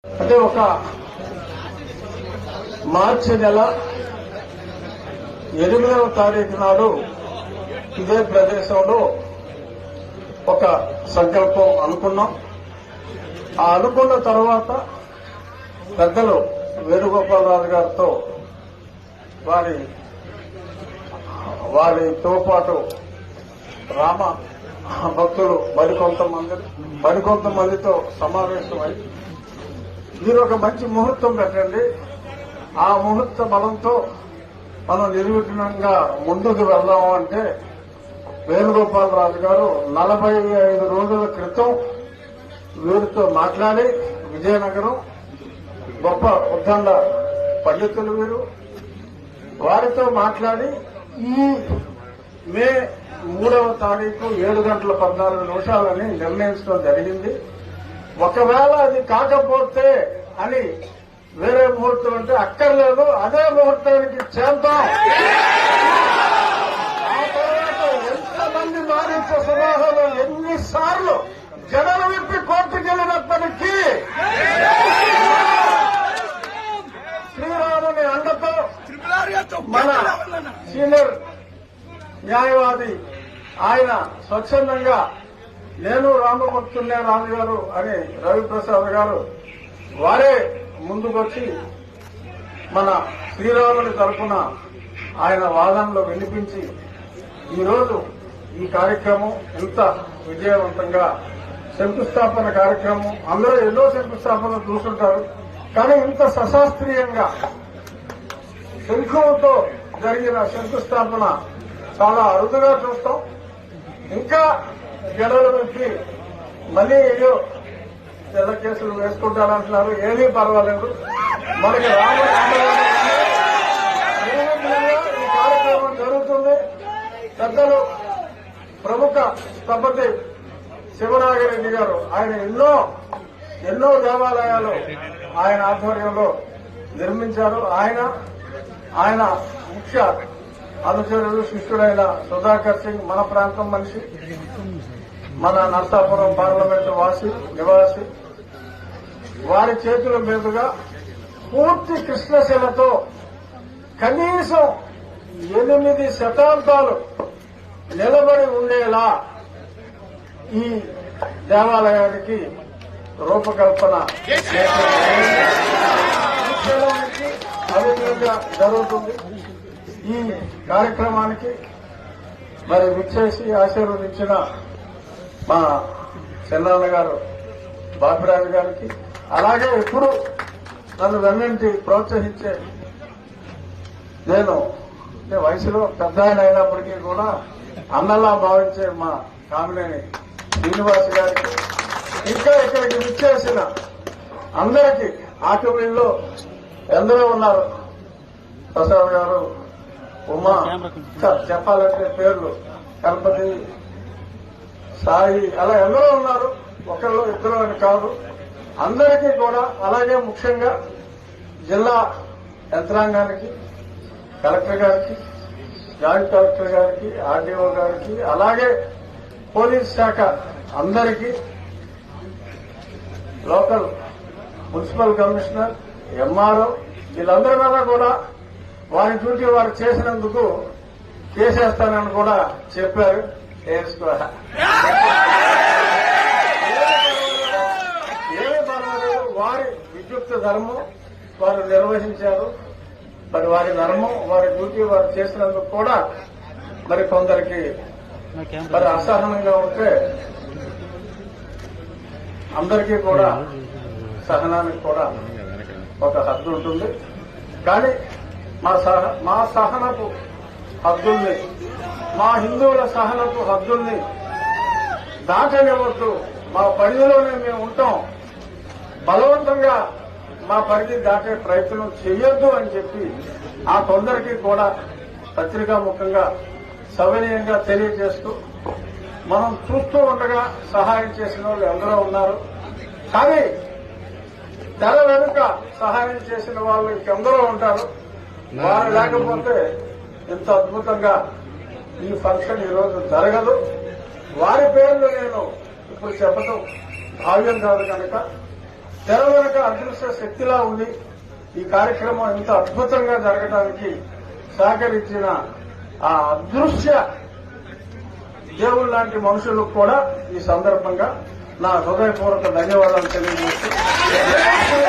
అంటే ఒక మార్చి నెల 8వ తారీఖు నాడు ఇదే ప్రదేశంలో ఒక సంకల్పం అనుకున్నాం. ఆ అనుకున్న తర్వాత పెద్దలు వేణుగోపాలరాజు గారితో వారితో పాటు రామ భక్తులు మరికొంతమందితో సమావేశమై మీరు ఒక మంచి ముహూర్తం పెట్టండి, ఆ ముహూర్త బలంతో మనం నిర్విఘ్నంగా ముందుకు వెళ్దాము అంటే వేణుగోపాలరాజు గారు 45 రోజుల క్రితం వీరితో మాట్లాడి విజయనగరం గొప్ప ఉద్దండ పండితులు వీరు వారితో మాట్లాడి ఈ మే 3వ తారీఖు 7:14 నిర్ణయించడం జరిగింది. ఒకవేళ అది కాకపోతే అని వేరే ముహూర్తం అంటే అక్కర్లేదు, అదే ముహూర్తానికి చేద్దాం. ఆ తర్వాత ఎంతమంది మారించే సమాహంలో ఎన్నిసార్లు జడలు విప్పి కోర్టుకెళ్లినప్పటికీ శ్రీరాముని అండతో మన సీనియర్ న్యాయవాది ఆయన స్వచ్ఛందంగా నేను రామభక్తున్నే రాజు గారు అని రవిప్రసాద్ గారు వారే ముందుకొచ్చి మన శ్రీరాముని తరఫున ఆయన వాదనలో వినిపించి ఈరోజు ఈ కార్యక్రమం ఇంత విజయవంతంగా శంకుస్థాపన కార్యక్రమం అందరూ ఎన్నో శంకుస్థాపన చూస్తుంటారు, కానీ ఇంత సశాస్త్రీయంగా శంఖంతో జరిగిన శంకుస్థాపన చాలా అరుదుగా చూస్తాం. ఇంకా గెలవలు పెట్టి మళ్లీ ఏదో తెల్ల కేసులు వేసుకుంటారంటున్నారు, ఏమీ పర్వాలేదు. మనకి ఈ కార్యక్రమం జరుగుతుంది. పెద్దలు ప్రముఖ స్థపతి శివనాగిరెడ్డి గారు ఆయన ఎన్నో దేవాలయాలు ఆయన ఆధ్వర్యంలో నిర్మించారు. ఆయన ముఖ్య అనుచరుడు శిష్యుడైన సుధాకర్ సింగ్ మన ప్రాంతం మనిషి, మన నర్సాపురం పార్లమెంటు నివాసి వారి చేతుల మీదుగా పూర్తి కృష్ణశిలతో కనీసం 8 శతాబ్దాలు నిలబడి ఉండేలా ఈ దేవాలయానికి రూపకల్పన అవినీతిగా జరుగుతుంది. ఈ కార్యక్రమానికి మరి విచ్చేసి ఆశీర్వదించిన మా చెన్నాన్న గారు బాపిరాజు గారికి, అలాగే ఎప్పుడు నన్ను వెన్నంటి ప్రోత్సహించే నేను వయసులో పెద్ద ఆయన అయినప్పటికీ కూడా అన్నలా భావించే మా కామినేని శ్రీనివాస్ గారికి, ఇంకా ఇక్కడికి విచ్చేసిన అందరికీ ఆటవీల్లో ఎందరో ఉన్నారు. ప్రసాద్ గారు, ఉమా, చెప్పాలంటే పేర్లు గణపతి, సాయి, అలా ఎందరో ఉన్నారు. ఒకళ్ళు ఇద్దరు అని కాదు, అందరికీ కూడా. అలాగే ముఖ్యంగా జిల్లా యంత్రాంగానికి, కలెక్టర్ గారికి, జాయింట్ కలెక్టర్ గారికి, ఆర్డీఓ గారికి, అలాగే పోలీస్ శాఖ అందరికీ, లోకల్ మున్సిపల్ కమిషనర్, ఎంఆర్ఓ, వీళ్ళందరి మీద కూడా వారి డ్యూటీ వారు చేసినందుకు కేసేస్తానని కూడా చెప్పారు. ఏమీ పర్వాలేదు, వారి విద్యుక్త ధర్మం వారు నిర్వహించారు. మరి వారి ధర్మం, వారి డ్యూటీ వారు చేసినందుకు కూడా మరి కొందరికి మరి అసహనంగా ఉంటే అందరికీ కూడా సహనానికి కూడా ఒక హద్దు ఉంటుంది. కానీ మా సహనపు హద్దుల్ని, మా హిందువుల సహనపు హద్దుల్ని దాటనివ్వద్దు. మా పరిధిలోనే మేము ఉంటాం, బలవంతంగా మా పరిధి దాటే ప్రయత్నం చేయొద్దు అని చెప్పి ఆ కొందరికి కూడా పత్రికాముఖంగా సవినయంగా తెలియజేస్తూ, మనం చూస్తూ ఉండగా సహాయం చేసిన వాళ్ళు ఎందరో ఉన్నారు, కానీ తెర వెనుక సహాయం చేసిన వాళ్ళు ఇంకెందరో ఉంటారు. వారు లేకపోతే ఇంత అద్భుతంగా ఈ ఫంక్షన్ ఈరోజు జరగదు. వారి పేర్లు నేను ఇప్పుడు చెప్పడం భావ్యం కాదు కనుక తెర వెనుక అదృశ్య శక్తిలా ఉండి ఈ కార్యక్రమం ఇంత అద్భుతంగా జరగడానికి సహకరించిన ఆ అదృశ్య దేవుళ్ళ లాంటి మనుషులకు కూడా ఈ సందర్భంగా నా హృదయపూర్వక ధన్యవాదాలు తెలియజేస్తూ